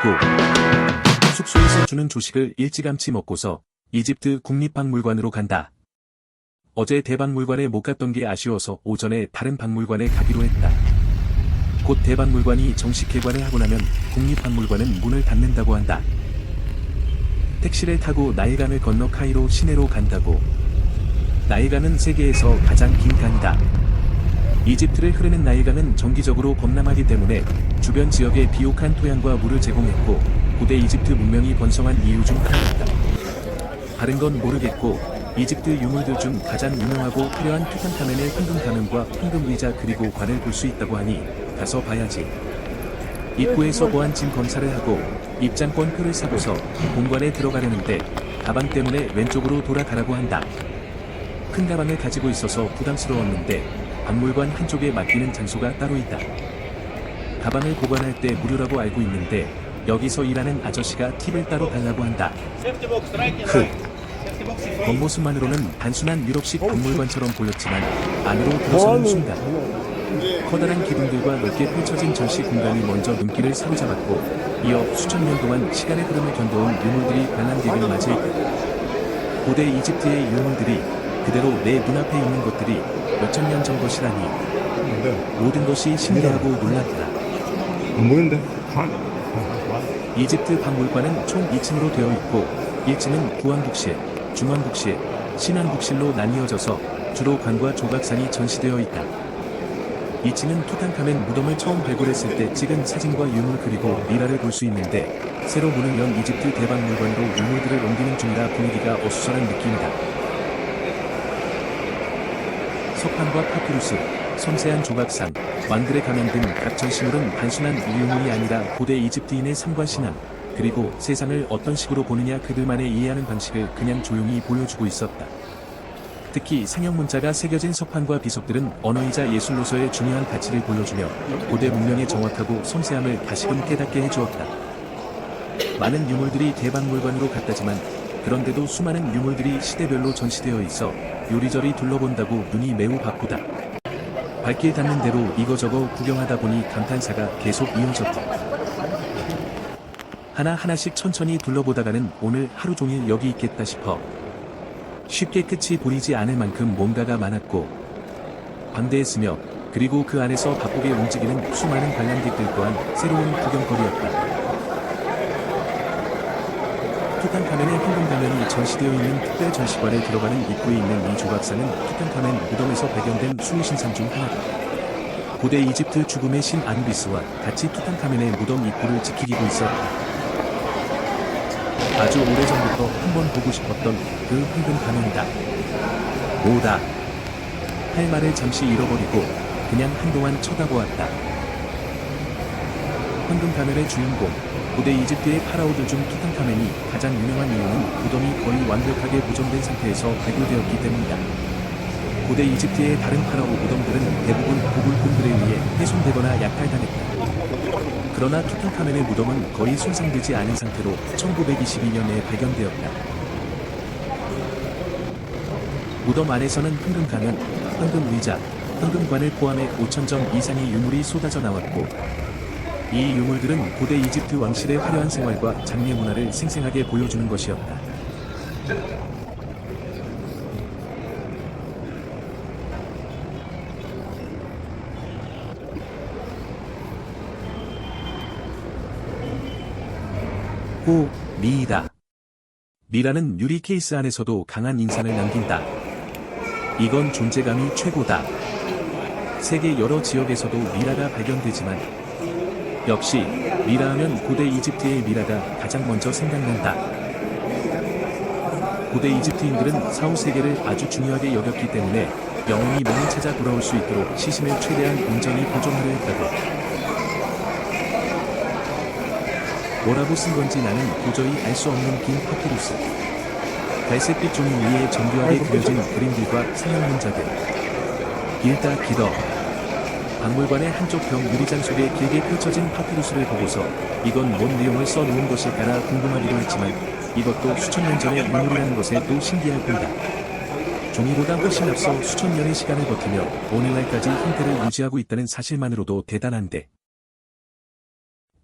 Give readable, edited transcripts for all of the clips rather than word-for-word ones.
그리고 숙소에서 주는 조식을 일찌감치 먹고서 이집트 국립박물관으로 간다. 어제 대박물관에 못 갔던 게 아쉬워서 오전에 다른 박물관에 가기로 했다. 곧 대박물관이 정식 개관을 하고 나면 국립박물관은 문을 닫는다고 한다. 택시를 타고 나일강을 건너 카이로 시내로 간다고. 나일강은 세계에서 가장 긴 강이다. 이집트를 흐르는 나일강은 정기적으로 범람하기 때문에 주변 지역에 비옥한 토양과 물을 제공했고 고대 이집트 문명이 번성한 이유 중 하나였다. 다른 건 모르겠고 이집트 유물들 중 가장 유명하고 화려한 투탕카멘의 황금 가면과 황금 의자 그리고 관을 볼 수 있다고 하니 가서 봐야지. 입구에서 보안팀 검사를 하고 입장권표를 사고서 본관에 들어가려는데 가방 때문에 왼쪽으로 돌아가라고 한다. 큰 가방을 가지고 있어서 부담스러웠는데 박물관 한쪽에 맡기는 장소가 따로 있다. 가방을 보관할 때 무료라고 알고 있는데 여기서 일하는 아저씨가 팁을 따로 달라고 한다. 겉모습만으로는 단순한 유럽식 박물관처럼 보였지만 안으로 들어서는 순간 커다란 기둥들과 넓게 펼쳐진 전시 공간이 먼저 눈길을 사로잡았고 이어 수천 년 동안 시간의 흐름을 견뎌온 유물들이 관람객을 맞이했다. 고대 이집트의 유물들이 그대로 내 눈앞에 있는 것들이 몇천 년 전 것이라니 모든 것이 신기하고 놀랍다. 안 보이는데? 이집트 박물관은 총 2층으로 되어 있고 1층은 구왕국실, 중왕국실, 신왕국실로 나뉘어져서 주로 관과 조각상이 전시되어 있다. 2층은 투탕카멘 무덤을 처음 발굴했을 때 찍은 사진과 유물 그리고 미라를 볼 수 있는데 새로 문을 연 이집트 대박물관으로 유물들을 옮기는 중이라 분위기가 어수선한 느낌이다. 석판과 파피루스, 섬세한 조각상, 왕들의 가면 등 각 전시물은 단순한 유물이 아니라 고대 이집트인의 삶과 신앙, 그리고 세상을 어떤 식으로 보느냐 그들만의 이해하는 방식을 그냥 조용히 보여주고 있었다. 특히 상형 문자가 새겨진 석판과 비석들은 언어이자 예술로서의 중요한 가치를 보여주며 고대 문명의 정확하고 섬세함을 다시금 깨닫게 해주었다. 많은 유물들이 대박물관으로 갔다지만 그런데도 수많은 유물들이 시대별로 전시되어 있어 요리저리 둘러본다고 눈이 매우 바쁘다. 발길 닿는 대로 이거저거 구경하다 보니 감탄사가 계속 이어졌다. 하나하나씩 천천히 둘러보다가는 오늘 하루 종일 여기 있겠다 싶어. 쉽게 끝이 보이지 않을 만큼 뭔가가 많았고 방대했으며 그리고 그 안에서 바쁘게 움직이는 수많은 관람객들 또한 새로운 구경거리였다. 투탕카멘의 황금 가면이 전시되어 있는 특별 전시관에 들어가는 입구에 있는 이 조각상은 투탕카멘 무덤에서 발견된 수호신상 중 하나다. 고대 이집트 죽음의 신 아누비스와 같이 투탕카멘의 무덤 입구를 지키고 있었다. 아주 오래전부터 한번 보고 싶었던 그 황금 가면이다. 뭐다. 할 말을 잠시 잃어버리고 그냥 한동안 쳐다보았다. 황금 가면의 주인공, 고대 이집트의 파라오들 중 투탕카멘이 가장 유명한 이유는 무덤이 거의 완벽하게 보존된 상태에서 발굴되었기 때문이다. 고대 이집트의 다른 파라오 무덤들은 대부분 보물꾼들에 의해 훼손되거나 약탈당했다. 그러나 투탕카멘의 무덤은 거의 손상되지 않은 상태로 1922년에 발견되었다. 무덤 안에서는 황금 가면, 황금 의자, 황금관을 포함해 5,000점 이상의 유물이 쏟아져 나왔고 이 유물들은 고대 이집트 왕실의 화려한 생활과 장례 문화를 생생하게 보여주는 것이었다. 호, 미이다. 미라는 유리 케이스 안에서도 강한 인상을 남긴다. 이건 존재감이 최고다. 세계 여러 지역에서도 미라가 발견되지만 역시 미라하면 고대 이집트의 미라가 가장 먼저 생각난다. 고대 이집트인들은 사후세계를 아주 중요하게 여겼기 때문에 영혼이 몸을 찾아 돌아올 수 있도록 시신을 최대한 온전히 보존하려 했다고. 뭐라고 쓴 건지 나는 도저히 알 수 없는 긴 파피루스. 갈색빛 종이 위에 정교하게 그려진 그림들과 상형 문자들. 길다 길어. 박물관의 한쪽 벽 유리장 속에 길게 펼쳐진 파피루스를 보고서 이건 뭔 내용을 써놓은 것일까라 궁금하기도 했지만 이것도 수천 년 전의 유물이라는 것에 또 신기할 뿐이다. 종이보다 훨씬 앞서 수천 년의 시간을 버티며 오늘날까지 형태를 유지하고 있다는 사실만으로도 대단한데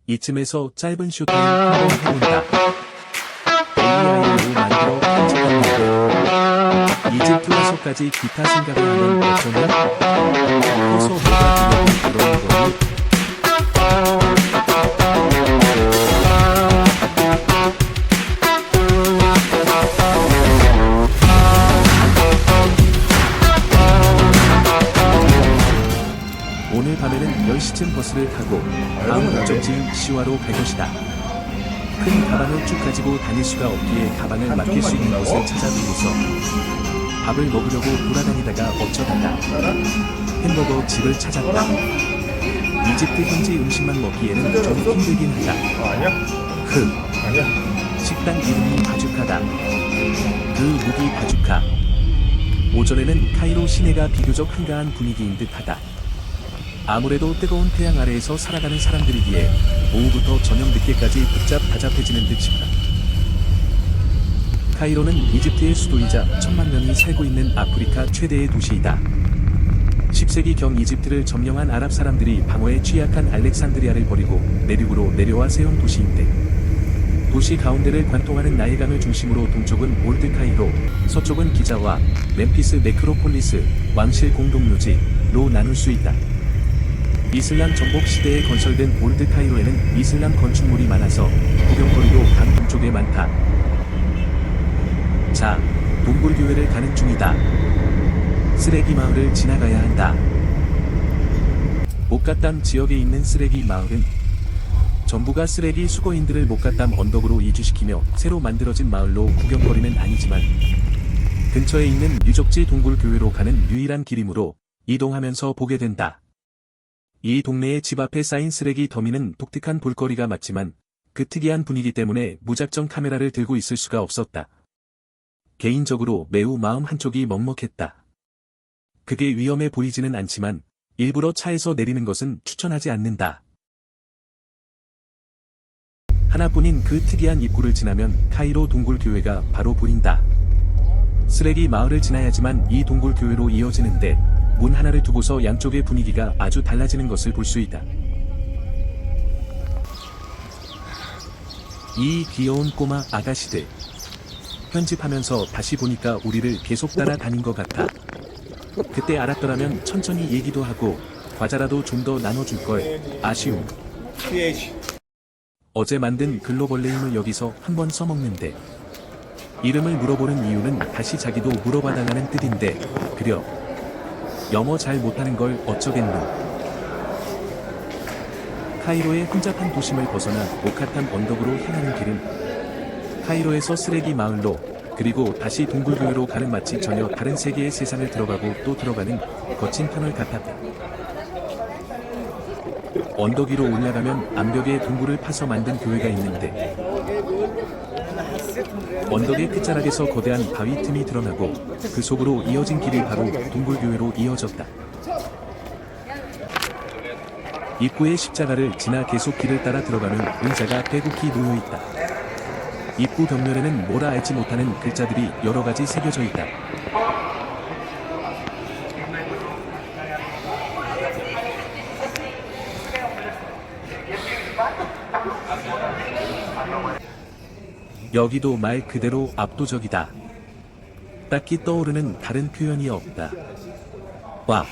이쯤에서 짧은 쇼타임 한번 해본다. AI로 만들어 편집했는데 이집트 와서까지 기타 생각을 하면 어쩌냐? 커서 뭐가 되려고 그러는 거니? 오늘 밤에는 10시쯤 버스를 타고 다음 목적지인 시와로 갈 것이다. 큰 가방을 쭉 가지고 다닐 수가 없기에 가방을 맡길 수 있는 곳을 찾아두고서 밥을 먹으려고 돌아다니다가 어쩌다가 햄버거 집을 찾았다. 이집트 현지 음식만 먹기에는 좀 힘들긴 하다. 아니야? 아니야. 식당 이름이 바주카다. 그 무기 바주카. 오전에는 카이로 시내가 비교적 한가한 분위기인 듯하다. 아무래도 뜨거운 태양 아래에서 살아가는 사람들이기에 오후부터 저녁 늦게까지 복잡다잡해지는 듯 싶다. 카이로는 이집트의 수도이자 1000만 명이 살고 있는 아프리카 최대의 도시이다. 10세기경 이집트를 점령한 아랍 사람들이 방어에 취약한 알렉산드리아를 버리고 내륙으로 내려와 세운 도시인데 도시 가운데를 관통하는 나일강을 중심으로 동쪽은 올드 카이로, 서쪽은 기자와 멤피스 네크로폴리스, 왕실 공동묘지로 나눌 수 있다. 이슬람 정복 시대에 건설된 올드 카이로에는 이슬람 건축물이 많아서 구경거리도 강 동쪽에 많다. 자, 동굴교회를 가는 중이다. 쓰레기 마을을 지나가야 한다. 목갓담 지역에 있는 쓰레기 마을은 전부가 쓰레기 수거인들을 목갓담 언덕으로 이주시키며 새로 만들어진 마을로 구경거리는 아니지만 근처에 있는 유적지 동굴교회로 가는 유일한 길이므로 이동하면서 보게 된다. 이 동네의 집 앞에 쌓인 쓰레기 더미는 독특한 볼거리가 맞지만 그 특이한 분위기 때문에 무작정 카메라를 들고 있을 수가 없었다. 개인적으로 매우 마음 한쪽이 먹먹했다. 그게 위험해 보이지는 않지만 일부러 차에서 내리는 것은 추천하지 않는다. 하나뿐인 그 특이한 입구를 지나면 카이로 동굴교회가 바로 보인다. 쓰레기 마을을 지나야지만 이 동굴교회로 이어지는데 문 하나를 두고서 양쪽의 분위기가 아주 달라지는 것을 볼 수 있다. 이 귀여운 꼬마 아가씨들. 편집하면서 다시 보니까 우리를 계속 따라다닌 것 같아. 그때 알았더라면 천천히 얘기도 하고 과자라도 좀 더 나눠줄 걸. 아쉬움. 어제 만든 글로벌 네임을 여기서 한번 써먹는데 이름을 물어보는 이유는 다시 자기도 물어봐달라는 뜻인데 그려 영어 잘 못하는 걸 어쩌겠노. 카이로의 혼잡한 도심을 벗어나 모카탐 언덕으로 향하는 길은 카이로에서 쓰레기 마을로 그리고 다시 동굴교회로 가는 마치 전혀 다른 세계의 세상을 들어가고 또 들어가는 거친 터널 같았다. 언덕 위로 올라가면 암벽에 동굴을 파서 만든 교회가 있는데 언덕의 끝자락에서 거대한 바위 틈이 드러나고 그 속으로 이어진 길이 바로 동굴교회로 이어졌다. 입구의 십자가를 지나 계속 길을 따라 들어가면 의자가 빼곡히 놓여있다. 입구 벽면에는 뭐라 알지 못하는 글자들이 여러 가지 새겨져 있다. 여기도 말 그대로 압도적이다. 딱히 떠오르는 다른 표현이 없다. 와.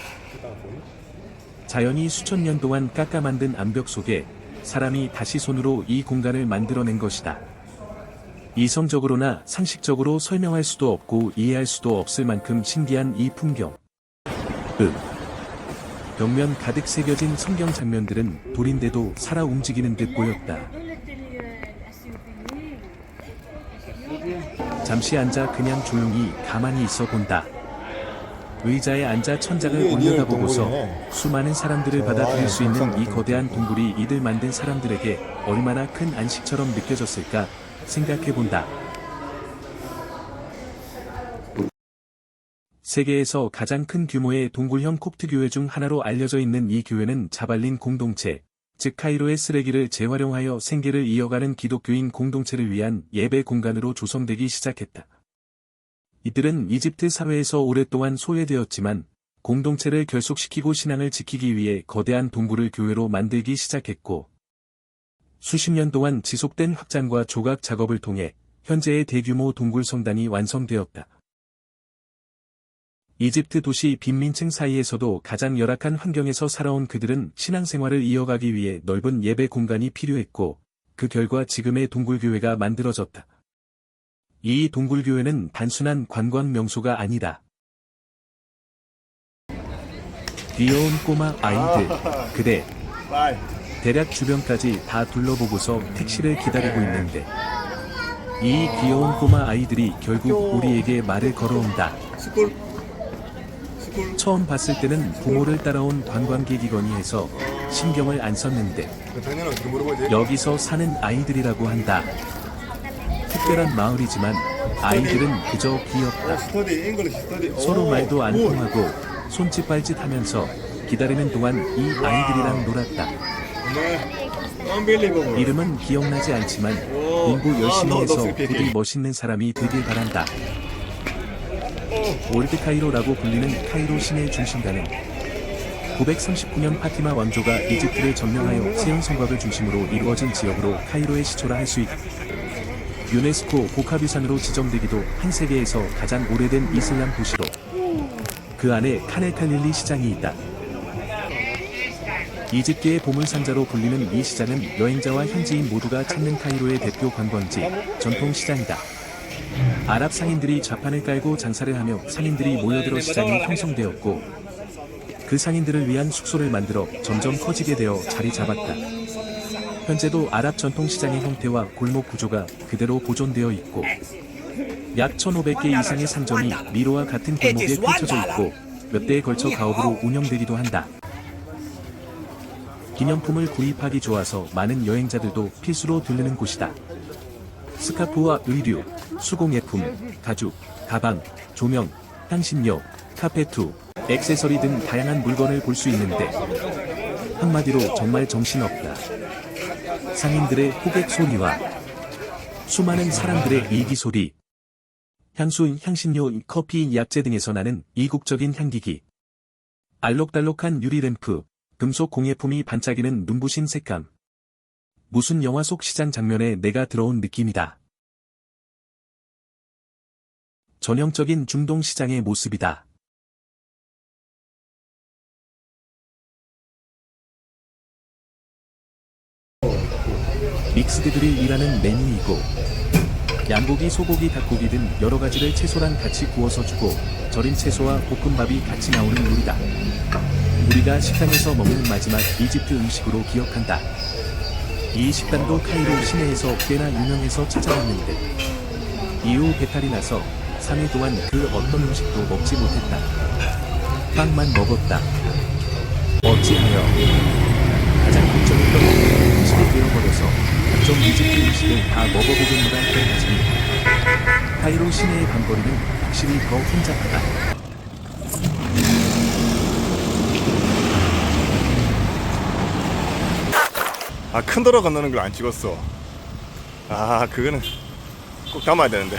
자연이 수천 년 동안 깎아 만든 암벽 속에 사람이 다시 손으로 이 공간을 만들어낸 것이다. 이성적으로나 상식적으로 설명할 수도 없고 이해할 수도 없을 만큼 신기한 이 풍경. 벽면 가득 새겨진 성경 장면들은 돌인데도 살아 움직이는 듯 보였다. 잠시 앉아 그냥 조용히 가만히 있어 본다. 의자에 앉아 천장을 올려다보고서 수많은 사람들을 받아들일 수 있는 이 거대한 동굴이 이들 만든 사람들에게 얼마나 큰 안식처럼 느껴졌을까 생각해본다. 세계에서 가장 큰 규모의 동굴형 콥트교회 중 하나로 알려져 있는 이 교회는 자발린 공동체, 즉 카이로의 쓰레기를 재활용하여 생계를 이어가는 기독교인 공동체를 위한 예배 공간으로 조성되기 시작했다. 이들은 이집트 사회에서 오랫동안 소외되었지만 공동체를 결속시키고 신앙을 지키기 위해 거대한 동굴을 교회로 만들기 시작했고 수십 년 동안 지속된 확장과 조각 작업을 통해 현재의 대규모 동굴 성당이 완성되었다. 이집트 도시 빈민층 사이에서도 가장 열악한 환경에서 살아온 그들은 신앙생활을 이어가기 위해 넓은 예배 공간이 필요했고, 그 결과 지금의 동굴교회가 만들어졌다. 이 동굴교회는 단순한 관광 명소가 아니다. 귀여운 꼬마 아이들, 그대, 바이. 대략 주변까지 다 둘러보고서 택시를 기다리고 있는데, 이 귀여운 꼬마 아이들이 결국 우리에게 말을 걸어온다. 스쿨. 처음 봤을 때는 부모를 따라온 관광객이거니 해서 신경을 안 썼는데, 당연히 어떻게 물어보지? 여기서 사는 아이들이라고 한다. 특별한 마을이지만 아이들은 그저 귀엽다. 스터디, 잉글리시 스터디. 서로 말도 안 통하고 손짓발짓 하면서 기다리는 동안 이 아이들이랑 놀았다. 네. Unbelievable. 이름은 기억나지 않지만 공부 열심히 너 해서 스피킹. 부디 멋있는 사람이 되길 바란다. 올드 카이로라고 불리는 카이로 시내 중심가는 939년 파티마 왕조가 이집트를 점령하여 세운 성곽을 중심으로 이루어진 지역으로 카이로의 시초라 할 수 있다. 유네스코 복합유산으로 지정되기도 한 세계에서 가장 오래된 이슬람 도시로 그 안에 카넬칼릴리 시장이 있다. 이집트의 보물상자로 불리는 이 시장은 여행자와 현지인 모두가 찾는 카이로의 대표 관광지, 전통 시장이다. 아랍 상인들이 좌판을 깔고 장사를 하며 상인들이 모여들어 시장이 형성되었고, 그 상인들을 위한 숙소를 만들어 점점 커지게 되어 자리 잡았다. 현재도 아랍 전통 시장의 형태와 골목 구조가 그대로 보존되어 있고, 약 1,500개 이상의 상점이 미로와 같은 골목에 펼쳐져 있고, 몇 대에 걸쳐 가업으로 운영되기도 한다. 기념품을 구입하기 좋아서 많은 여행자들도 필수로 들르는 곳이다. 스카프와 의류, 수공예품, 가죽, 가방, 조명, 향신료, 카페투, 액세서리 등 다양한 물건을 볼 수 있는데, 한마디로 정말 정신없다. 상인들의 호객 소리와 수많은 사람들의 일기 소리, 향수, 향신료, 커피, 약재 등에서 나는 이국적인 향기기, 알록달록한 유리램프, 금속 공예품이 반짝이는 눈부신 색감. 무슨 영화 속 시장 장면에 내가 들어온 느낌이다. 전형적인 중동 시장의 모습이다. 믹스드들이 일하는 메뉴이고, 양고기, 소고기, 닭고기 등 여러 가지를 채소랑 같이 구워서 주고, 절인 채소와 볶음밥이 같이 나오는 요리다. 우리가 식당에서 먹는 마지막 이집트 음식으로 기억한다. 이 식당도 카이로 시내에서 꽤나 유명해서 찾아갔는데, 이후 배탈이 나서 3일 동안 그 어떤 음식도 먹지 못했다. 빵만 먹었다. 어찌하여 가장 걱정했던 음식이 되어버려서 각종 이집트 음식을 다 먹어보겠노라 했던 것이니, 카이로 시내의 밤거리는 확실히 더 혼잡하다. 큰 도로 건너는 걸 안 찍었어. 그거는 꼭 담아야 되는데.